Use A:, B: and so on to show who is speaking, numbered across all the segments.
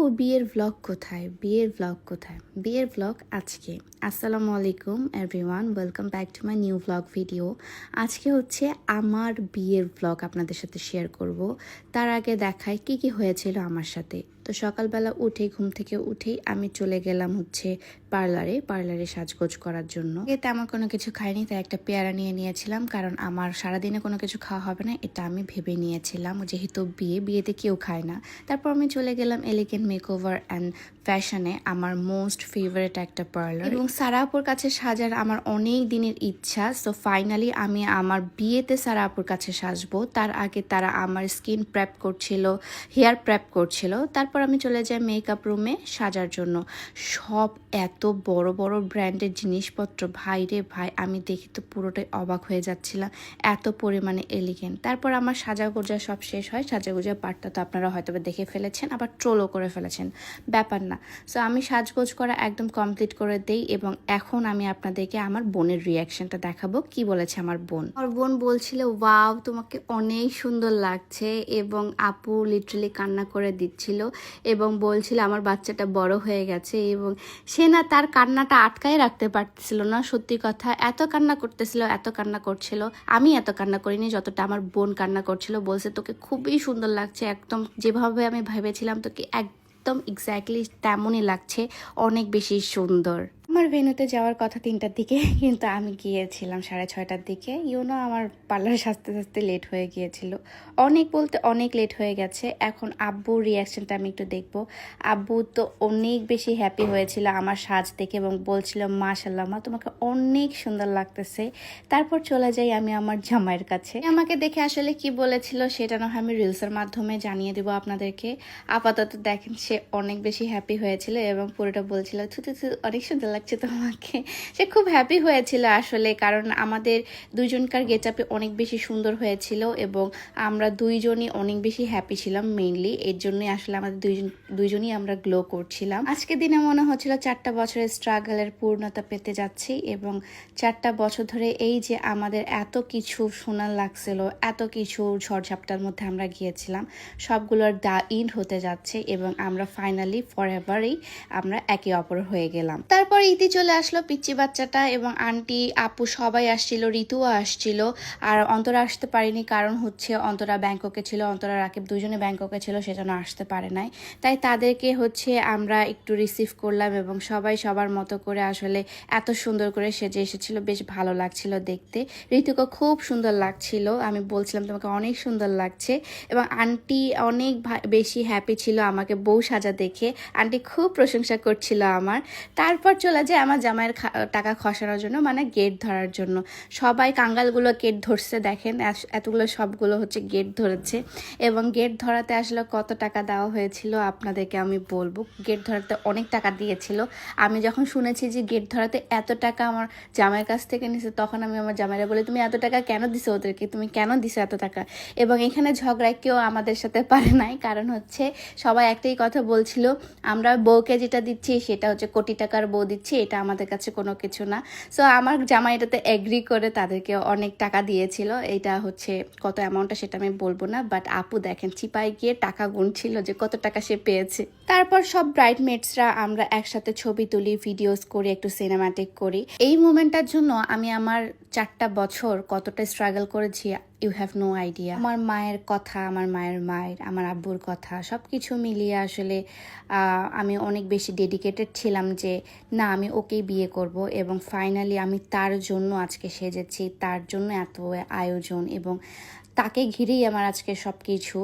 A: আপু বিয়ের ব্লগ কোথায়? বিয়ের ব্লগ আজকে। আসসালামু আলাইকুম everyone, welcome back to my new blog video. আজকে হচ্ছে আমার বিয়ের ব্লগ আপনাদের সাথে শেয়ার করব। তার আগে দেখাই কি হয়েছিল আমার সাথে। তো সকালবেলা ঘুম থেকে উঠেই আমি চলে গেলাম হচ্ছে পার্লারে সাজগোজ করার জন্য। তেমন কোনো কিছু খাইনি, তাই একটা পেয়ারা নিয়ে নিয়েছিলাম, কারণ আমার সারাদিনে কোনো কিছু খাওয়া হবে না এটা আমি ভেবে নিয়েছিলাম, যেহেতু বিয়েতে কেউ খায় না। তারপর আমি চলে গেলাম এলিগেন্ট মেকওভার অ্যান্ড ফ্যাশনে, আমার মোস্ট ফেভারিট একটা পার্লার, এবং সারা আপুর কাছে সাজার আমার অনেক দিনের ইচ্ছা। সো ফাইনালি আমি আমার বিয়েতে সারা আপুর কাছে সাজবো। তার আগে তারা আমার স্কিন প্রেপ করছিল, হেয়ার প্রেপ করছিল। তারপর আমি চলে যাই মেকআপ রুমে সাজার জন্য। সব এত বড় বড় ব্র্যান্ডের জিনিসপত্র, ভাই রে ভাই, আমি দেখি তো পুরোটাই অবাক হয়ে যাচ্ছিলাম, এত পরিমাণে এলিগেন্ট। তারপর আমার সাজাগোজা সব শেষ হয়। সাজাগোজা পার্টটা তো আপনারা হয়তো দেখে ফেলেছেন, আবার ট্রোলও করে ফেলেছেন, ব্যাপার না। সো আমি সাজগোজ করা একদম কমপ্লিট করে দেই, এবং এখন আমি আপনাদেরকে আমার বোনের রিয়াকশনটা দেখাবো। কি বলেছে আমার বোন বলছিল, ওয়াও তোমাকে অনেক সুন্দর লাগছে, এবং আপু লিটারালি কান্না করে দিচ্ছিল এবং বলছিল আমার বাচ্চাটা বড় হয়ে গেছে, এবং সে না তার কান্নাটা আটকায় রাখতে পারতেছিল না। সত্যি কথা, এত কান্না করছিল। আমি এত কান্না করিনি যতটা আমার বোন কান্না করছিল। বলছে তোকে খুবই সুন্দর লাগছে, একদম যেভাবে আমি ভেবেছিলাম তোকে একদম এক্স্যাক্টলি তেমনই লাগছে, অনেক বেশি সুন্দর। আমার ভেন্যুতে যাওয়ার কথা 3টার দিকে, কিন্তু আমি গিয়েছিলাম 6:30টার দিকে। আমার পার্লার সাজতে লেট হয়ে গিয়েছিল, অনেক বলতে অনেক লেট হয়ে গেছে। এখন আব্বুর রিয়াকশনটা আমি একটু দেখবো। আব্বু তো অনেক বেশি হ্যাপি হয়েছিল আমার সাজ দেখে, এবং বলছিল মাশাল্লাহ মা তোমাকে অনেক সুন্দর লাগতেছে। তারপর চলে যাই আমি আমার জামাইয়ের কাছে। আমাকে দেখে আসলে কি বলেছিল সেটা না হয় আমি রিলসের মাধ্যমে জানিয়ে দেবো আপনাদেরকে। আপাতত দেখেন সে অনেক বেশি হ্যাপি হয়েছিল, এবং পুরোটা বলছিল থু অনেক সুন্দর লাগছে তোমাকে। সে খুব হ্যাপি হয়েছিল আসলে, কারণ আমাদের দুইজনকার গেট আপে অনেক বেশি সুন্দর হয়েছিল, এবং আমরা দুইজনই অনেক বেশি হ্যাপি ছিলাম। মেইনলি এর জন্যই আসলে আমাদের দুইজনই আমরা গ্লো করছিলাম। আজকে দিনে মনে হচ্ছিল 4টা বছরের স্ট্রাগলের পূর্ণতা পেতে যাচ্ছি, এবং 4টা বছর ধরে এই যে আমাদের এত কিছু শোনার লাগছিল, এত কিছু ঝড়ঝাপটার মধ্যে আমরা গিয়েছিলাম, সবগুলোর দা ইন্ড হতে যাচ্ছে, এবং আমরা ফাইনালি ফর এভারই আমরা একে অপর হয়ে গেলাম। তারপর ইতি চলে আসলো, পিচ্চি বাচ্চাটা এবং আন্টি আপু সবাই আসছিল, ঋতুও আসছিল। আর অন্তরা আসতে পারেনি, কারণ হচ্ছে অন্তরা ব্যাংককে ছিল, অন্তরা রাকিব দুজনে ব্যাংককে ছিল, সেজন্য আসতে পারে নাই। তাই তাদেরকে হচ্ছে আমরা একটু রিসিভ করলাম, এবং সবাই সবার মতো করে আসলে এত সুন্দর করে সেজে এসেছিল, বেশ ভালো লাগছিল দেখতে। ঋতুকে খুব সুন্দর লাগছিল, আমি বলছিলাম তোমাকে অনেক সুন্দর লাগছে, এবং আন্টি অনেক বেশি হ্যাপি ছিল আমাকে বউ সাজা দেখে। আন্টি খুব প্রশংসা করছিল আমার। তারপর চলে যায় আমার জামাইয়ের টাকা খসানোর জন্য, মানে গেট ধরার জন্য। সবাই কাঙ্গালগুলো গেট ধরছে, দেখেন এতগুলো সবগুলো হচ্ছে গেট ধরেছে, এবং গেট ধরাতে আসলে কত টাকা দেওয়া হয়েছিল আপনাদেরকে আমি বলবো। গেট ধরাতে অনেক টাকা দিয়েছিল। আমি যখন শুনেছি যে গেট ধরাতে এত টাকা আমার জামাইয়ের কাছ থেকে নিছে, তখন আমি আমার জামাইরা বলি তুমি এত টাকা কেন দিছো ওদেরকে, তুমি কেন দিছো এত টাকা? এবং এখানে ঝগড়ায় কেউ আমাদের সাথে পারে নাই, কারণ হচ্ছে সবাই একটাই কথা বলছিল, আমরা বউকে যেটা দিচ্ছি সেটা হচ্ছে কোটি টাকার বউ দিচ্ছি, এটা আমাদের কাছে কোনো কিছু না। সো আমার জামাই এটাতে এগ্রি করে তাদেরকে অনেক টাকা দিয়েছিল। এটা হচ্ছে কত অ্যামাউন্টটা সেটা আমি বলবো না, বাট আপু দেখেন চিপায় গিয়ে টাকা গুনছিল যে কত টাকা সে পেয়েছে। তারপর সব ব্রাইডমেটসরা আমরা একসাথে ছবি তুলি, ভিডিওস করি, একটু সিনেমাটিক করি। এই মোমেন্টটার জন্য আমি আমার 4টা বছর কতটা স্ট্রাগল করেছি, ইউ হ্যাভ নো আইডিয়া। আমার মায়ের কথা, আমার আমার আব্বুর কথা, সব কিছু মিলিয়ে আসলে আমি অনেক বেশি ডেডিকেটেড ছিলাম যে না আমি ওকেই বিয়ে করব, এবং ফাইনালি আমি তার জন্য আজকে সেজেছি, তার জন্য এত আয়োজন, এবং তাকে ঘিরেই আমার আজকে সব কিছু।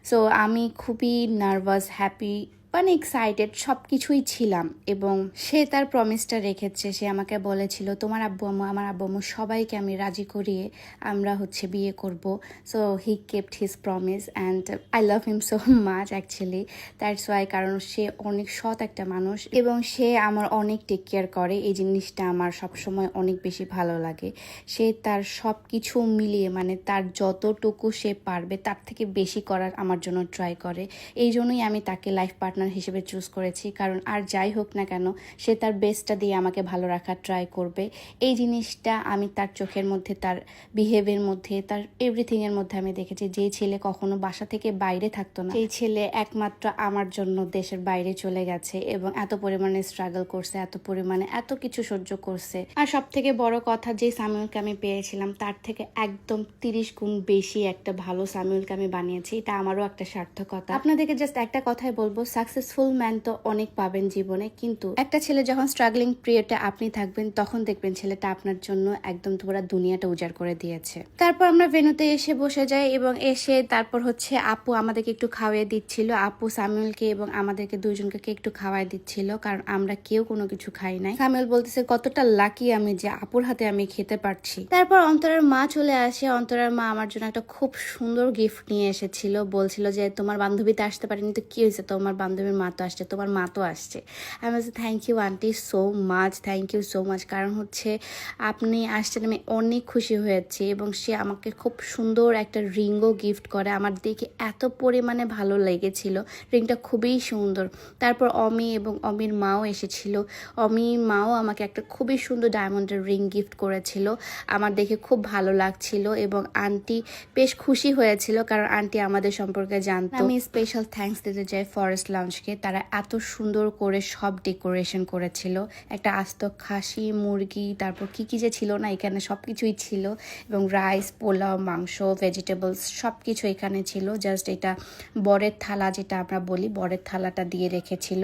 A: সো আমি খুবই নার্ভাস, হ্যাপি, মানে এক্সাইটেড সব কিছুই ছিলাম, এবং সে তার প্রমিসটা রেখেছে। সে আমাকে বলেছিল তোমার আব্বু আম্মু, আমার আব্বু আম্মু সবাইকে আমি রাজি করিয়ে আমরা হচ্ছে বিয়ে করব। So he kept his promise, and I love him so much actually, that's why. কারণ সে অনেক সৎ একটা মানুষ, এবং সে আমার অনেক টেক কেয়ার করে। এই জিনিসটা আমার সবসময় অনেক বেশি ভালো লাগে। সে তার সব কিছু মিলিয়ে, মানে তার যতটুকু সে পারবে তার থেকে বেশি করার আমার জন্য ট্রাই করে। এই জন্যই আমি তাকে লাইফ পার্টনার পার্টনার হিসেবে চুজ করেছি, কারণ আর যাই হোক না কেন সে তার বেস্টটা দিয়ে আমাকে ভালো রাখার ট্রাই করবে। এই জিনিসটা আমি তার চোখের মধ্যে, তার বিহেভিয়ার মধ্যে, তার এভরিথিংয়ের মধ্যে আমি দেখেছি। যে ছেলে কখনো বাসা থেকে বাইরে থাকতো না, সেই ছেলে একমাত্র আমার জন্য দেশের বাইরে চলে গেছে এবং এত পরিমাণে স্ট্রাগল করছে, এত পরিমাণে এত কিছু সহ্য করছে। আর সব থেকে বড় কথা, যে সামিউলকে আমি পেয়েছিলাম তার থেকে একদম 30 গুণ বেশি একটা ভালো সামিউলকে আমি বানিয়েছি। এটা আমারও একটা সার্থকতা। আপনাদেরকে জাস্ট একটা কথাই বলবো, সাকসেসফুল ম্যান তো অনেক পাবেন জীবনে, কিন্তু একটা ছেলে যখন স্ট্রাগলিং পিরিয়ডে আপনি থাকবেন তখন দেখবেন ছেলেটা আপনার জন্য একদম পুরো দুনিয়াটা উজাড় করে দিয়েছে। তারপর আমরা ভেন্যুতে এসে বসে যাই এবং এসে তারপর হচ্ছে আপু আমাদেরকে একটু খাওয়াই দিচ্ছিল। আপু সামিউলকে এবং আমাদেরকে দুইজনকে একটু খাওয়াই দিচ্ছিল, কারণ আমরা কেউ কোনো কিছু খাই নাই। সামিউল বলতেছে কতটা লাকি আমি যে আপুর হাতে আমি খেতে পারছি। তারপর অন্তরার মা চলে আসে। অন্তরার মা আমার জন্য একটা খুব সুন্দর গিফট নিয়ে এসেছিল। বলছিল যে তোমার বান্ধবীতে আসতে পারেনি তো কি হয়েছে, তোমার বান্ধবীর মা তো আসছে, তোমার মা তো আসছে। আমি বলছি thank you aunty so much, thank you so much, কারণ হচ্ছে আপনি আসছেন, আমি অনেক খুশি হয়েছি। এবং সে আমাকে খুব সুন্দর একটা রিংও গিফট করে, আমার দেখে এত পরিমাণে ভালো লেগেছিল। রিংটা খুবই সুন্দর। তারপর অমি এবং অমির মাও এসেছিল। অমির মাও আমাকে একটা খুবই সুন্দর ডায়মন্ডের রিং গিফট করেছিল, আমার দেখে খুব ভালো লাগছিল এবং আন্টি বেশ খুশি হয়েছিল, কারণ আন্টি আমাদের সম্পর্কে জানতো। আমি স্পেশাল থ্যাঙ্কস দিতে চাই ফরেস্ট লাউঞ্জকে, তারা এত সুন্দর করে সব ডেকোরেশন করেছিল। একটা আস্ত খাসি, মুরগি, তারপর কি কি যে ছিল না, এখানে সব কিছুই ছিল এবং রাইস, পোলাও, মাংস, ভেজিটেবলস সব কিছু এখানে ছিল। জাস্ট এটা বরের থালা যেটা আমরা বলি, বরের থালাটা দিয়ে রেখেছিল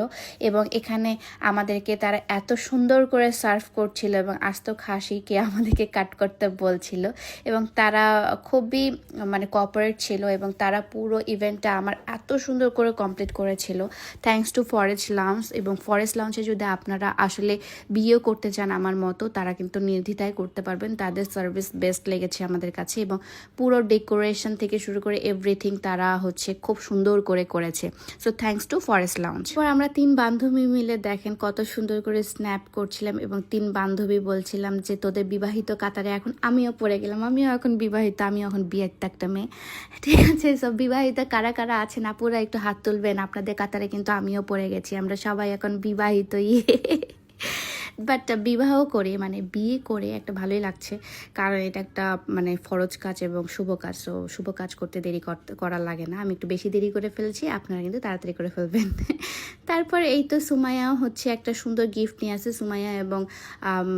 A: এবং এখানে আমাদেরকে তারা এত সুন্দর করে সার্ভ করছিল এবং আস্ত খাসিকে আমাদেরকে কাট করতে বলছিল এবং তারা খুবই মানে কোঅপারেট ছিল এবং তারা পুরো ইভেন্টটা আমার এত সুন্দর করে কমপ্লিট করেছিল। Thanks to forest lounge. এবং ফরেস্ট লাউঞ্জে যদি আপনারা আসলে বিয়েও করতে চান আমার মতো, তারা কিন্তু নির্দ্বিধায় করতে পারবেন। তাদের সার্ভিস বেস্ট লেগেছে আমাদের কাছে এবং পুরো ডেকোরেশন থেকে শুরু করে এভরিথিং তারা হচ্ছে খুব সুন্দর করে করেছে। So thanks to forest lounge. পর আমরা 3 বান্ধবী মিলে দেখেন কত সুন্দর করে স্ন্যাপ করছিলাম এবং 3 বান্ধবী বলছিলাম যে তোদের বিবাহিত কাতারে এখন আমিও পড়ে গেলাম, আমিও এখন বিবাহিত, আমিও এখন বিয়ের একটা মেয়ে। ঠিক আছে, সব বিবাহিত কারা কারা আছেন আপুরা একটু হাত তুলবেন, আপনাদের কাতারে কিন্তু আমিও পড়ে গেছি, আমরা সবাই এখন বিবাহিত। বাট বিবাহ করে মানে বিয়ে করে একটা ভালোই লাগছে, কারণ এটা একটা মানে ফরজ কাজ এবং শুভ কাজ। তো শুভ কাজ করতে দেরি করার লাগে না। আমি একটু বেশি দেরি করে ফেলছি, আপনারা কিন্তু তাড়াতাড়ি করে ফেলবেন। তারপর এই তো সুমাইয়া হচ্ছে একটা সুন্দর গিফট নিয়ে আসে। সুমাইয়া এবং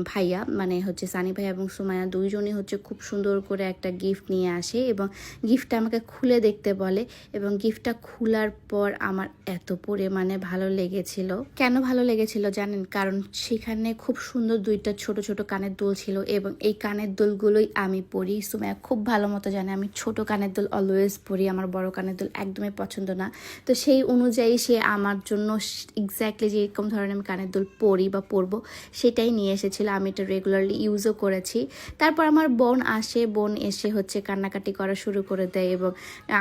A: ভাইয়া মানে হচ্ছে সানি ভাইয়া এবং সুমাইয়া দুইজনই হচ্ছে খুব সুন্দর করে একটা গিফট নিয়ে আসে এবং গিফটটা আমাকে খুলে দেখতে বলে এবং গিফটটা খোলার পর আমার এত পরিমাণে ভালো লেগেছিল। কেন ভালো লেগেছিল জানেন? কারণ সেখানে খুব সুন্দর 2টা ছোট ছোট কানের দুল ছিল এবং এই কানের দুলগুলোই আমি পরি। সুমাইয়া খুব ভালো মতো জানে আমি ছোট কানের দুল অলওয়েজ পরি, আমার বড় কানের দুল একদমই পছন্দ না। তো সেই অনুযায়ী সে আমার জন্য এক্স্যাক্টলি যেরকম ধরনের আমি কানের দুল পরি বা পরবো সেটাই নিয়ে এসেছিল। আমি এটা রেগুলারলি ইউজও করেছি। তারপর আমার বোন আসে, বোন এসে হচ্ছে কান্নাকাটি করা শুরু করে দেয় এবং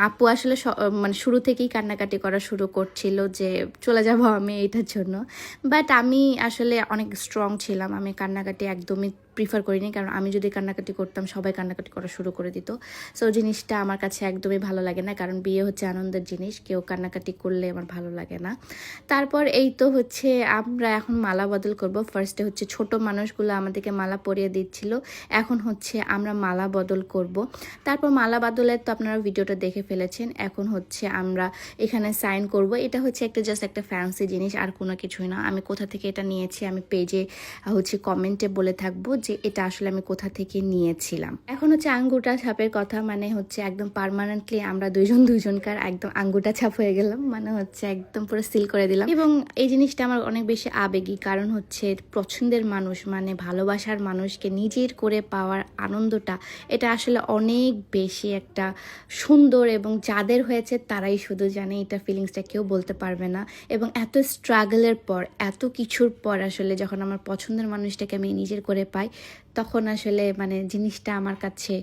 A: আপু আসলে মানে শুরু থেকেই কান্নাকাটি করা শুরু করছিল যে চলে যাব আমি এটার জন্য। বাট আমি আসলে অনেক স্ট্রং ছিলাম, আমি কান্নাকাটি একদমই প্রিফার করিনি, কারণ আমি যদি কান্নাকাটি করতাম সবাই কান্নাকাটি করা শুরু করে দিত। সো জিনিসটা আমার কাছে একদমই ভালো লাগে না, কারণ বিয়ে হচ্ছে আনন্দের জিনিস, কেউ কান্নাকাটি করলে আমার ভালো লাগে না। তারপর এই তো হচ্ছে আমরা এখন মালা বদল করব। ফার্স্টে হচ্ছে ছোট মানুষগুলো আমাদেরকে মালা পরিয়ে দিচ্ছিল, এখন হচ্ছে আমরা মালা বদল করব। তারপর মালা বদলের তো আপনারা ভিডিওটা দেখে ফেলেছেন। এখন হচ্ছে আমরা এখানে সাইন করব। এটা হচ্ছে একটা জাস্ট একটা ফ্যান্সি জিনিস, আর কোনো কিছুই না। আমি কোথা থেকে এটা নিয়েছি আমি পেজে হচ্ছে কমেন্টে বলে থাকবো যে এটা আসলে আমি কোথা থেকে নিয়েছিলাম। এখন হচ্ছে আঙ্গুটা ছাপের কথা, মানে হচ্ছে একদম পার্মানেন্টলি আমরা দুজনকার একদম আঙ্গুটা ছাপ হয়ে গেলাম, মানে হচ্ছে একদম পুরো সিল করে দিলাম। এবং এই জিনিসটা আমার অনেক বেশি আবেগী, কারণ হচ্ছে পছন্দের মানুষ মানে ভালোবাসার মানুষকে নিজের করে পাওয়ার আনন্দটা এটা আসলে অনেক বেশি একটা সুন্দর এবং যাদের হয়েছে তারাই শুধু জানে এটা ফিলিংসটা, কেউ বলতে পারবে না। এবং এত স্ট্রাগলের পর এত কিছুর পর আসলে যখন আমার পছন্দের মানুষটাকে আমি নিজের করে পাই তখন আসলে মানে জিনিসটা আমার কাছে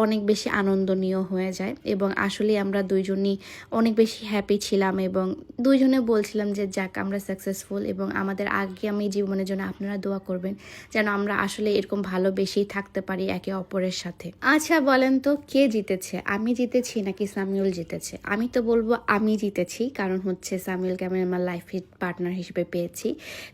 A: অনেক বেশি আনন্দনীয় হয়ে যায় এবং আসলে আমরা দুইজনই অনেক বেশি হ্যাপি ছিলাম এবং দুইজনে বলছিলাম যে যাক আমরা সাকসেসফুল এবং আমাদের আগামী জীবনের জন্য আপনারা দোয়া করবেন যেন আমরা আসলে এরকম ভালোবেসেই থাকতে পারি একে অপরের সাথে। আচ্ছা বলেন তো কে জিতেছে, আমি জিতেছি নাকি সামিউল জিতেছে? আমি তো বলবো আমি জিতেছি, কারণ হচ্ছে সামিউলকে আমি আমার লাইফ পার্টনার হিসেবে পেয়েছি।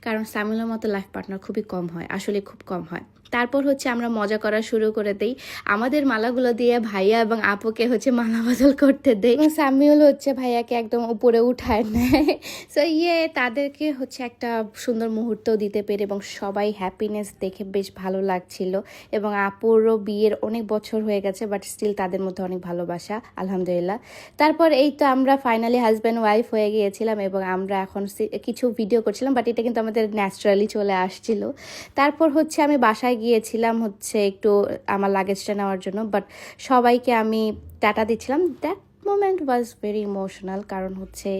A: কারণ সামিউলের মতো লাইফ পার্টনার খুবই কম হয়, আসলে খুব কম হয়। তারপর হচ্ছে আমরা মজা করা শুরু করে দেই, আমাদের মালাগুলো দিয়ে ভাইয়া এবং আপুকে হচ্ছে মালা বদল করতে দেই এবং সামিউল হচ্ছে ভাইয়াকে একদম উপরে উঠায় নেয়। সো তাদেরকে হচ্ছে একটা সুন্দর মুহূর্ত দিতে পেরে এবং সবাই হ্যাপিনেস দেখে বেশ ভালো লাগছিল এবং আপুরও বিয়ের অনেক বছর হয়ে গেছে বাট স্টিল তাদের মধ্যে অনেক ভালোবাসা আলহামদুলিল্লাহ। তারপর এই তো আমরা ফাইনালি হাজব্যান্ড ওয়াইফ হয়ে গিয়েছিলাম এবং আমরা এখন কিছু ভিডিও করছিলাম বাট এটা কিন্তু আমাদের ন্যাচারালি চলে আসছিল। তারপর হচ্ছে আমি বাসায় গিয়েছিলাম হচ্ছে একটু আমার লাগেজটা নেওয়ার জন্য, বাট সবাইকে আমি টাটা দিচ্ছিলাম। That moment was very emotional, কারণ হচ্ছে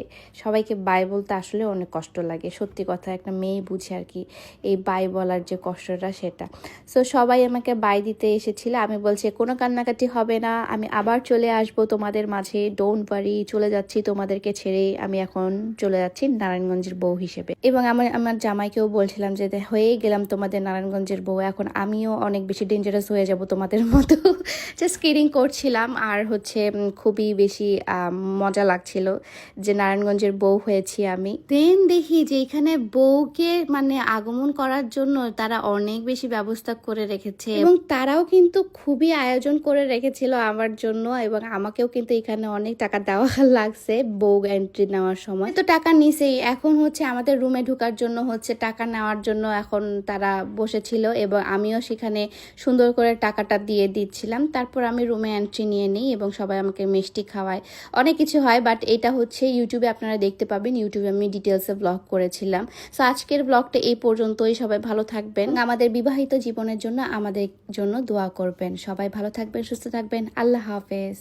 A: সবাইকে বাই বলতে আসলে অনেক কষ্ট লাগে, সত্যি কথা একটা মেয়ে বুঝে আর কি এই বাই বলার যে কষ্টটা সেটা। সো সবাই আমাকে বাই দিতে এসেছিল, আমি বলছি কোনো কান্নাকাটি হবে না, আমি আবার চলে আসব তোমাদের মাঝে, ডোন্ট ওয়ারি, চলে যাচ্ছি তোমাদেরকে ছেড়ে, আমি এখন চলে যাচ্ছি নারায়ণগঞ্জের বউ হিসেবে। এবং আমার জামাইকেও বলছিলাম যে হয়েই গেলাম তোমাদের নারায়ণগঞ্জের বউ, এখন আমিও অনেক বেশি ডেঞ্জারাস হয়ে যাব তোমাদের মতো। জাস্ট কিডিং করছিলাম আর হচ্ছে খুবই বেশি মজা লাগছিল যে নারায়ণগঞ্জের বউ হয়েছি আমি। দেন দেখি যে এখানে বউকে মানে আগমন করার জন্য তারা অনেক বেশি ব্যবস্থা করে রেখেছে এবং তারাও কিন্তু খুবই আয়োজন করে রেখেছিল আমার জন্য এবং আমাকেও কিন্তু এখানে অনেক টাকা দেওয়া লাগছে বউ এন্ট্রি নেওয়ার সময়। তো টাকা নিছেই, এখন হচ্ছে আমাদের রুমে ঢোকার জন্য হচ্ছে টাকা নেওয়ার জন্য এখন তারা বসেছিল এবং আমিও সেখানে সুন্দর করে টাকাটা দিয়ে দিচ্ছিলাম। তারপর আমি রুমে এন্ট্রি নিয়ে নিই এবং সবাই আমাকে মিষ্টি খাওয়ায়, অনেক কিছু হয়। বাট এটা হচ্ছে ইউটিউবে আপনারা দেখতে পাবেন, ইউটিউবে আমি ডিটেলসে ব্লগ করেছিলাম। সো আজকের ব্লগটা এই পর্যন্তই, সবাই ভালো থাকবেন, আমাদের বিবাহিত জীবনের জন্য আমাদের জন্য দোয়া করবেন, সবাই ভালো থাকবেন, সুস্থ থাকবেন, আল্লাহ হাফেজ।